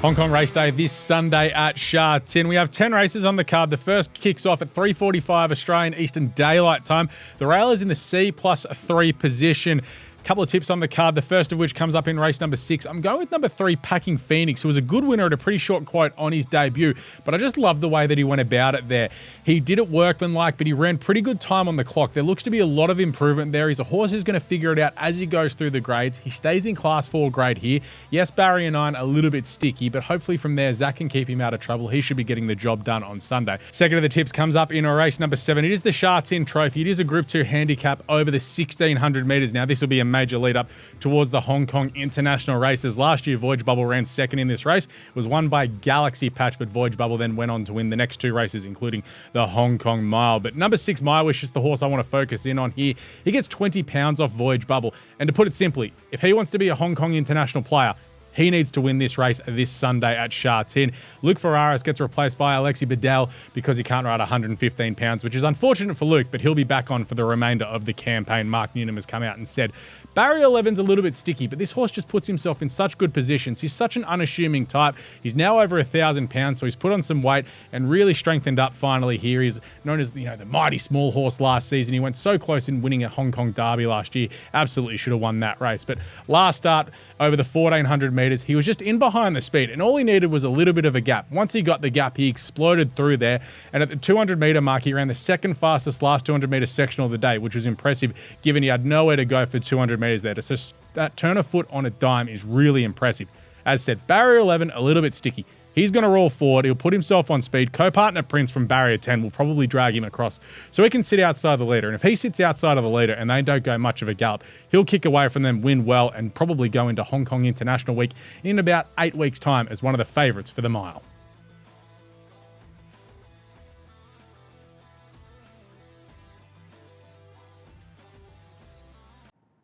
Hong Kong Race Day this Sunday at Sha Tin. We have 10 races on the card. The first kicks off at 3:45 Australian Eastern Daylight Time. The rail is in the C+3 position. Couple of tips on the card, the first of which comes up in race number 6. I'm going with number 3, Packing Phoenix, who was a good winner at a pretty short quote on his debut, but I just love the way that he went about it there. He did it workmanlike, but he ran pretty good time on the clock. There looks to be a lot of improvement there. He's a horse who's going to figure it out as he goes through the grades. He stays in Class 4 grade here. Yes, barrier 9 a little bit sticky, but hopefully from there, Zach can keep him out of trouble. He should be getting the job done on Sunday. Second of the tips comes up in race number 7. It is the Sha Tin Trophy. It is a Group 2 handicap over the 1,600 metres. Now, this will be a major lead up towards the Hong Kong international races. Last year, Voyage Bubble ran second in this race. It was won by Galaxy Patch, but Voyage Bubble then went on to win the next 2 races, including the Hong Kong Mile. But number 6, My Wish, is the horse I want to focus in on here. He gets 20 pounds off Voyage Bubble. And to put it simply, if he wants to be a Hong Kong international player, he needs to win this race this Sunday at Sha Tin. Luke Ferraris gets replaced by Alexi Bedell because he can't ride 115 pounds, which is unfortunate for Luke, but he'll be back on for the remainder of the campaign. Mark Newnham has come out and said, Barrier 11's a little bit sticky, but this horse just puts himself in such good positions. He's such an unassuming type. He's now over 1,000 pounds, so he's put on some weight and really strengthened up finally here. He's known as, the mighty small horse last season. He went so close in winning a Hong Kong Derby last year. Absolutely should have won that race. But last start over the 1,400 metres, he was just in behind the speed, and all he needed was a little bit of a gap. Once he got the gap, he exploded through there, and at the 200-metre mark, he ran the second fastest last 200-metre sectional of the day, which was impressive given he had nowhere to go for 200 metres there. So that turn of foot on a dime is really impressive. As said, barrier 11, a little bit sticky. He's going to roll forward. He'll put himself on speed. Co-partner Prince from barrier 10 will probably drag him across so he can sit outside the leader. And if he sits outside of the leader and they don't go much of a gallop, he'll kick away from them, win well, and probably go into Hong Kong International Week in about 8 weeks' time as one of the favourites for the mile.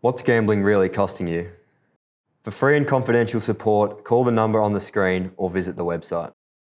What's gambling really costing you? For free and confidential support, call the number on the screen or visit the website.